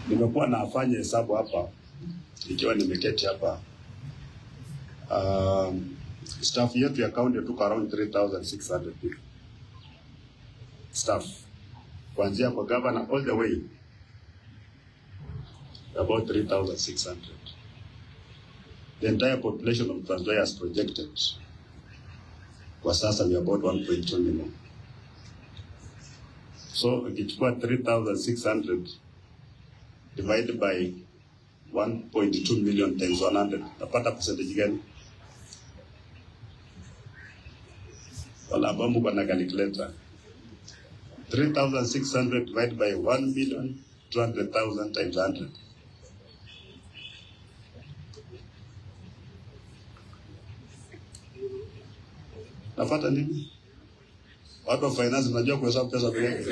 Nimekuwa nafanya hesabu hapa ikiwa nimeketi hapa. Staff yetu ya county tuko around 3,600 people. Staff. Kuanzia kwa governor all the way about 3,600. The entire population of Trans Nzoia is projected. Kwa sasa we are about 1.2 million. So ukichukua 3,600 divided by 1.2 million times 100, napata percentage gani? Wala abamu kwa na calculator. 3,600 divided by 1,200,000 times 100. Napata nini? Watu wa finance mnajua kuhesabu pesa pekee yake.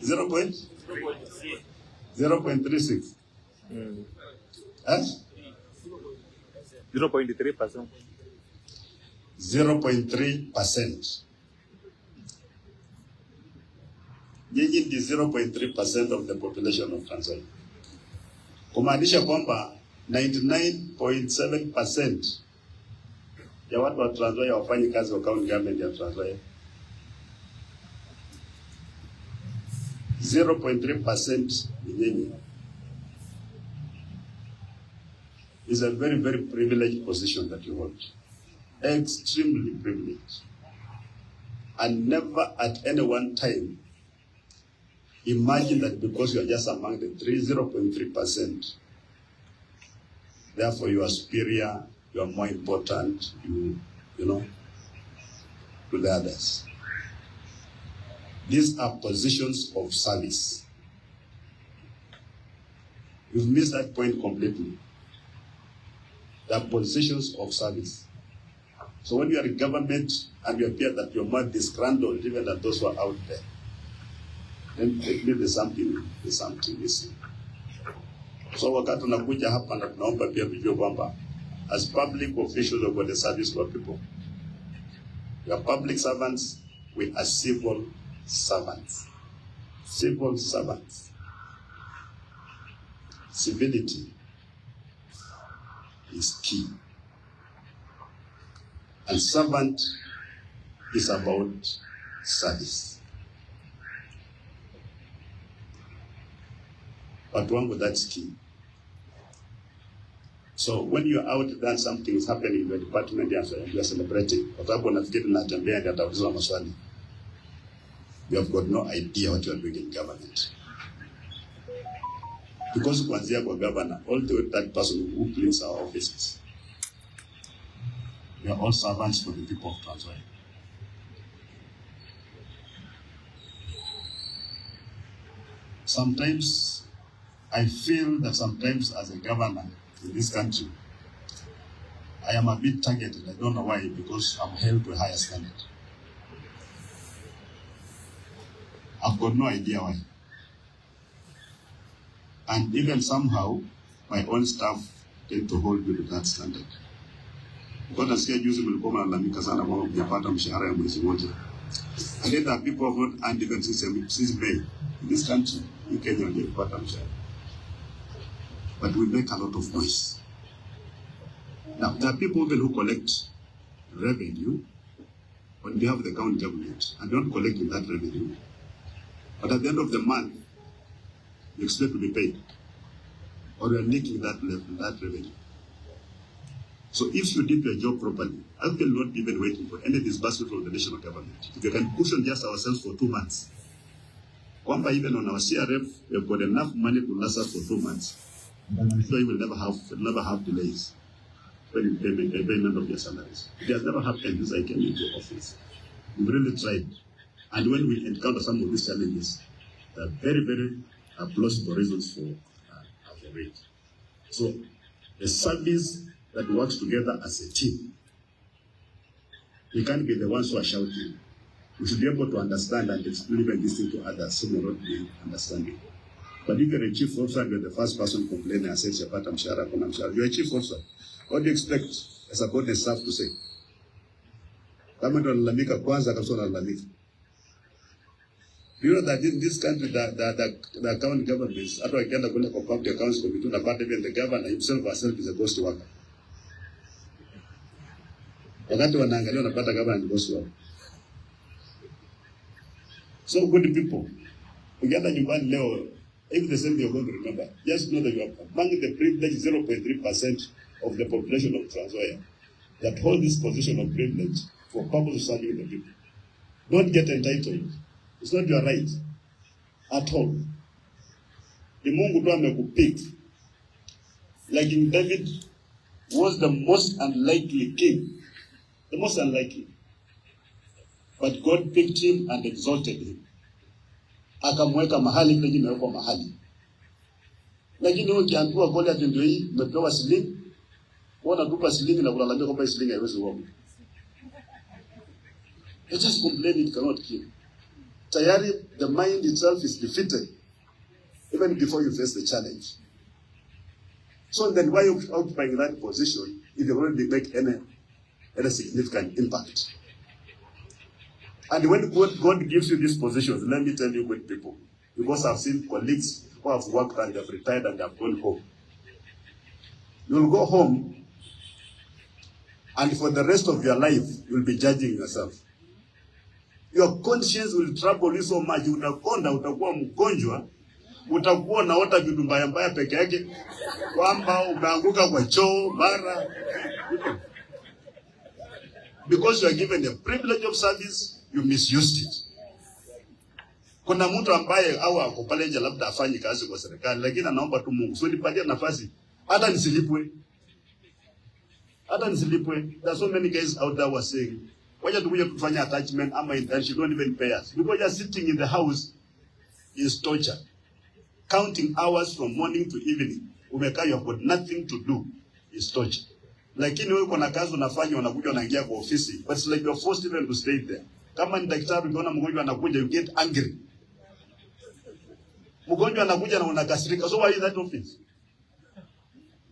0.36. 0.3%. 0.3%. Nyinyi ni 0.3% of the population of Tanzania. Kumaanisha kwamba 99.7% ya watu wa Trans Nzoia wafanyi kazi wa county government ya Trans Nzoia. 0.3% ni nyinyi. Is a very, very privileged position that you hold. Extremely privileged. And never at any one time imagine that because you are just among the 0.3%, therefore you are superior, you are more important, you know, to the others. These are positions of service. You've missed that point completely. They are positions of service. So when you are in government and you appear that you're more disgruntled even than those who are out there, then there's something missing. So wakati tunakuja hapa na tunaomba pia vijue kwamba as public officials of the service to our people, we are public servants, we are civil servants. Civil servants. Civility is key. And servant is about service. But one, that's key. So when you're out there, something is happening in your department and you are celebrating. Kwa sababu nafikiri Natembeya ndio ataulizwa maswali. You have got no idea what you are doing in government. Because kuanzia kwa governor, all the way that person who cleans our offices, we are all servants for the people of Trans Nzoia. Sometimes, I feel that sometimes as a governor in this country, I am a bit targeted. I don't know why, because I'm held to a higher standard. I've got no idea why. And even somehow, my own staff tend to hold me to that standard. Because nasikia juzi mlikuwa mnalalamika sana kwamba mjapata mshahara ya mwezi mmoja. And then there are people who have not even since May in this country, in Kenya, hawajapata mshahara. But we make a lot of noise. Now, there are people even who collect revenue on behalf of the county government and don't collect in that revenue. But at the end of the month, you expect to be paid. Or you are nicking that revenue. So if you did your job properly, I will not be even waiting for any disbursement from the national government. If you can cushion just ourselves for 2 months, kwamba even on our CRF, we have got enough money to last us for 2 months. I'm sure you will never have delays when you pay payment of your salaries. It has never happened since I came into office. We've really tried. And when we encounter some of these challenges, there are very, very plausible reasons for it. So the service that works together as a team, we can't be the ones who are shouting. We should be able to understand and explain this thing to others who may not be understanding. But if you're a chief officer and you're the first person complaining and says you're a chief officer, what do you expect as a body staff to say? Kama ndo lalamika kwanza kabisa lalamika. You know that in this country, the county governments, after I get a public accounts committee, even the governor himself is a ghost worker. Wakati wanaangalia wanapata governor ni ghost worker. So good people, ukienda nyumbani leo, if the same you're going to remember, just know that you are among the privileged 0.3% of the population of Trans Nzoia that hold this position of privilege for purpose of serving the people. Don't get entitled. It's not your right at all. The Mungu tu amekupick. Like King David was the most unlikely king. The most unlikely. But God picked him and exalted him. Akamweka mahali penye imewekwa mahali. Lakini wewe ukiambiwa Goliath ndio hii umepewa shilingi, wewe unatupa shilingi na kulalamika kwamba shilingi haiwezi kuoga. You just complain it cannot kill. Tayari, the mind itself is defeated even before you face the challenge. So then why are you occupying that position if you already make any significant impact? And when God gives you these positions, let me tell you, good people, because I've seen colleagues who have worked and have retired and have gone home. You'll go home, and for the rest of your life, you'll be judging yourself. Your conscience will trouble you so much. Utakonda, utakuwa mgonjwa, utakuwa naota vitu mbaya mbaya peke yake, kwamba umeanguka kwa choo mara. Because you are given the privilege of service, you misused it. Kuna mtu ambaye au ako pale nje labda afanye kazi kwa serikali, lakini anaomba tu Mungu, so nipatie nafasi hata nisilipwe. Hata nisilipwe. There are so many guys out there who are saying, wacha tukuje kufanya attachment ama internship, don't even pay us. Because you're sitting in the house is torture. Counting hours from morning to evening. Umekaa, you have got nothing to do is torture. Lakini wewe kuna kazi unafanya, unakuja unaingia kwa ofisi, but it's like you're forced even to stay there. Kama ni daktari ukiona mgonjwa anakuja, you get angry. Mgonjwa anakuja na unakasirika. So why is that office?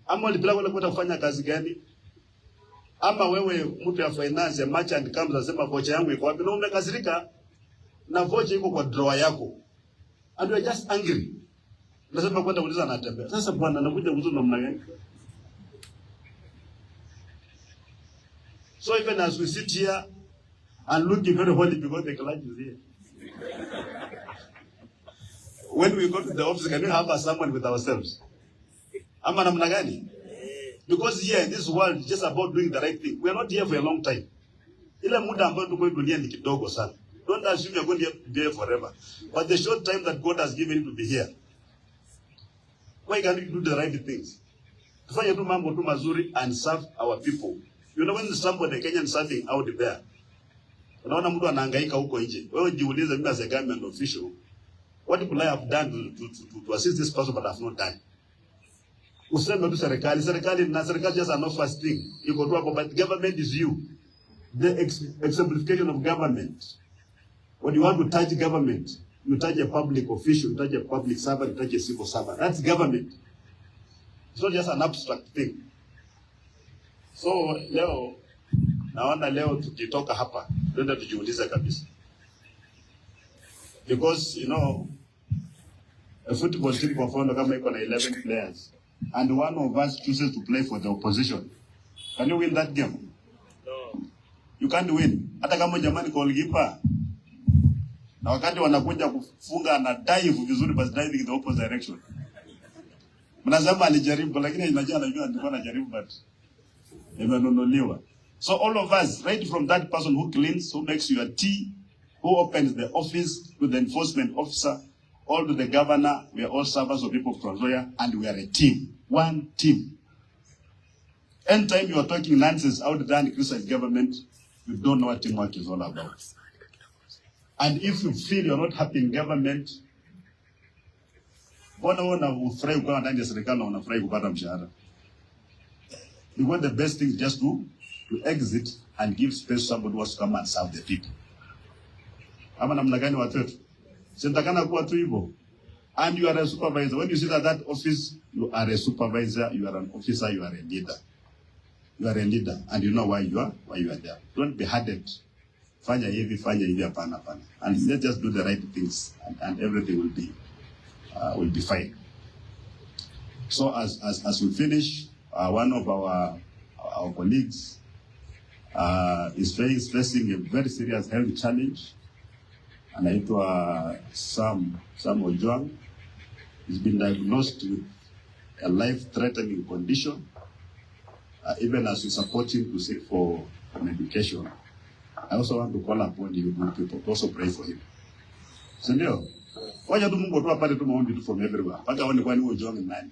Ama ulipeleka wale kwenda kufanya kazi gani? Ama wewe mtu ya finance ya merchant comes anasema vocha yangu iko wapi, na umekasirika na vocha iko kwa drawer yako. And you are just angry. Unasema kwenda kuuliza Natembeya. Sasa bwana anakuja mzuri namna gani? So even as we sit here and looking very holy because the clergy is here. When we go to the office, can we have someone with ourselves? Ama namna gani? Because here in this world, it's just about doing the right thing. We are not here for a long time. Ile muda ambayo tuko dunia ni kidogo sana. Don't assume you're going to be here forever. But the short time that God has given you to be here, why can't you do the right things? Tufanye tu mambo tu mazuri and serve our people. You know, when somebody Kenyan serving out there, unaona mtu anahangaika huko nje. Wewe jiulize, mimi as a government official, what could I have done to assist this person but I have not done? Useme tu serikali just an first thing. You go to hapo, but government is you. The exemplification of government. When you want to touch government, you touch a public official, you touch a public servant, you touch a civil servant. That's government. It's not just an abstract thing. So leo naona leo tukitoka hapa ndio tujiulize kabisa. Because you know a football team kwa mfano kama iko na 11 players and one of us chooses to play for the opposition, can you win that game? No. You can't win. Hata kama jamani goalkeeper na wakati wanakuja kufunga na dive vizuri, but diving in the opposite direction. Mnasema alijaribu lakini anajua alikuwa anajaribu but imenunuliwa. So all of us, right from that person who cleans, who makes your tea, who opens the office, to the enforcement officer, all to the governor, we are all servants of people of Trans Nzoia, and we are a team, one team. Anytime you are talking nonsense out there in Christian government, you don't know what teamwork is all about. And if you feel you're not happy in government, mbona unafurahi kuwa ndani ya serikali na unafurahi kupata mshahara? Because the best thing is just to exit and give space to somebody who wants to come and serve the people. Ama namna gani watu wetu? Sitakana kuwa tu hivyo. And you are a supervisor. When you sit at that office, you are a supervisor, you are an officer, you are a leader. You are a leader and you know why you are there. Don't be hardened. fanya hivi, hapana. And let's just do the right things, and everything will be fine. So as we finish, one of our colleagues is facing a very serious health challenge, anaitwa Sam Ojwang. He's been diagnosed with a life-threatening condition. Even as we support him to seek for medication, I also want to call upon you people to also pray for him. So ndio, wacha tu Mungu tu apate tu maombi tu from everywhere. Paka waone kwani Ojwang ni nani.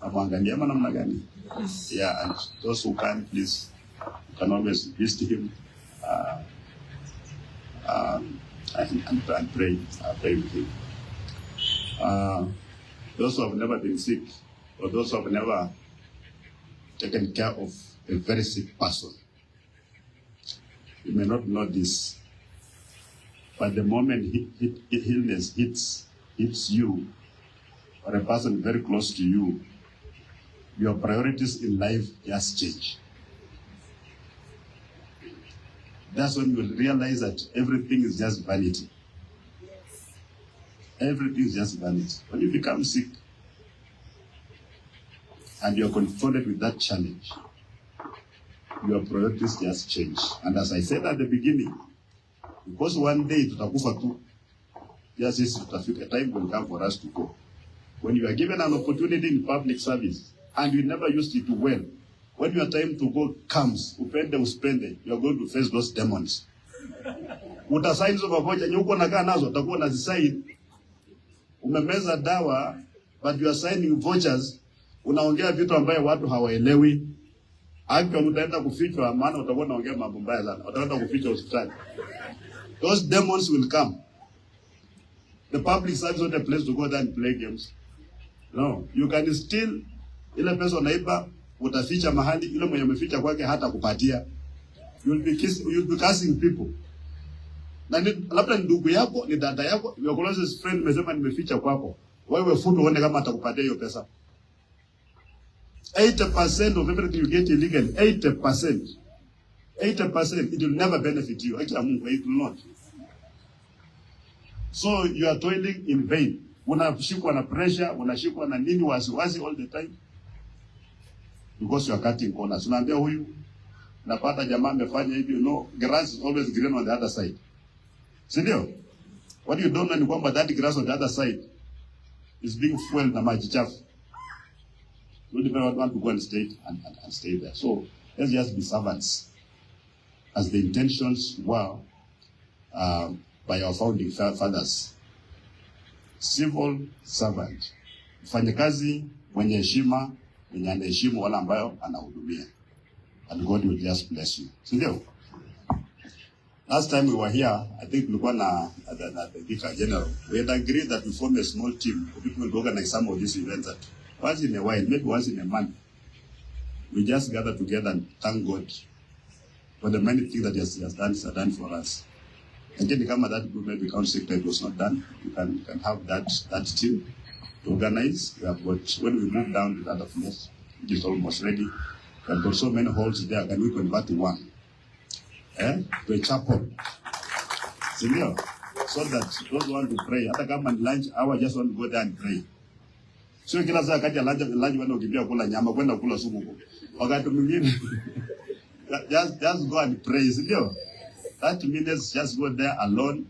Amwangalia ama namna gani? Yeah, and those who can, please, you can always visit him and pray with him. Those who have never been sick, or those who have never taken care of a very sick person, you may not know this, but the moment illness hits you, or a person very close to you, your priorities in life just change. That's when you will realize that everything is just vanity. Everything is just vanity. When you become sick and you're confronted with that challenge, your priorities just change. And as I said at the beginning, because one day tutakufa tu, just a time will come for us to go. When you are given an opportunity in public service and you never used it well, when your time to go comes, upende uspende, you are going to face those demons. Utasaini hizo pamoja, nyuko nakaa nazo, utakuwa unazisaini. Umemeza dawa, but you are signing vouchers, unaongea vitu ambayo watu hawaelewi. Haki utaenda kufichwa, maana utakuwa unaongea mambo mbaya sana. Utaenda kufichwa hospitali. Those demons will come. The public service is not a place to go there and play games. No, you can still, ile pesa unaiba, utaficha mahali, ile mwenye umeficha kwake hata kupatia. You'll be cursing people. Na labda ndugu yako, ni dada yako, your closest friend mesema nimeficha kwako. Wewe futu uone kama atakupatia hiyo pesa. 80% of everything you get illegal, 80%, it will never benefit you. Actually, it will not. So you are toiling in vain. Unashikwa na pressure, unashikwa na nini wasiwasi all the time. Because you are cutting corners. Unaambia huyu, napata jamaa amefanya hivi, no, grass is always green on the other side. Sindio? What you don't know ni kwamba that grass on the other side is being fueled na maji chafu. You don't want to go and stay there. So let's just be servants, as the intentions were by our founding fathers. Civil servant, mfanyakazi mwenye heshima, mwenye anaheshimu wala ambayo anahudumia, and God will just bless you. Sindio? Last time we were here, I think tulikuwa na the Vicar General. We had agreed that we form a small team of people to organize some of these events that once in a while, maybe once in a month, we just gather together and thank God for the many things that He has done for us. And then come that group maybe council sector was not done. You can have that team to organize. We have got, when we move down to the other floors, which is almost ready, we have got so many halls there. Can we convert to one? To a chapel. Senior, so that those who want to pray, hata kama lunch hour, just want to go there and pray. So kila saa kaja lunch wenda ukimbia kula nyama, kwenda kula sumu. Wakati mwingine just go and pray, senior. 30 minutes, just go there alone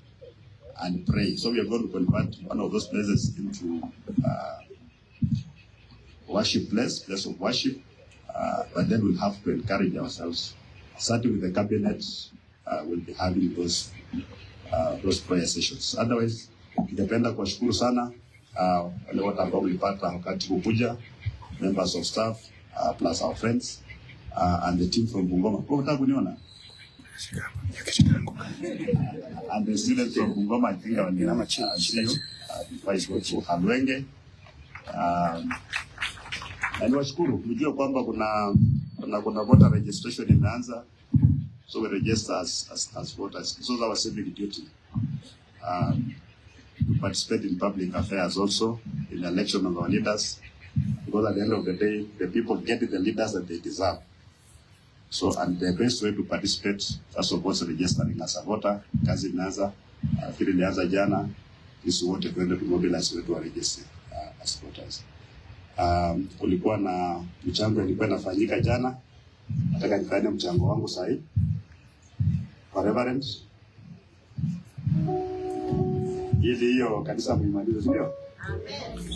and pray. So we are going to convert one of those places into worship place of worship. But then we'll have to encourage ourselves. Starting with the cabinet, we'll be having those prayer sessions. Otherwise, ningependa kuwashukuru sana wale wote ambao mlipata wakati kukuja, members of staff, plus our friends, and the team from Bungoma. Kwa unataka kuniona? And the students from Bungoma, I think I see you. Vice Versa Halwenge. Na niwashukuru, mjue kwamba kuna voter registration imeanza. So we register as voters. So it's our civic duty to participate in public affairs also, in the election of our leaders. Because at the end of the day, the people get the leaders that they deserve. So, and the best way to participate, first of all, is registering as a voter. Kazi inaanza, fikiri ilianza jana, sisi wote kwenda to mobilize wetu wa register as voters. Kulikuwa na mchango ilikuwa inafanyika jana. Nataka nifanye mchango wangu sahi. Kwa Reverend. Ili hiyo kanisa muimalize, sio? Amen.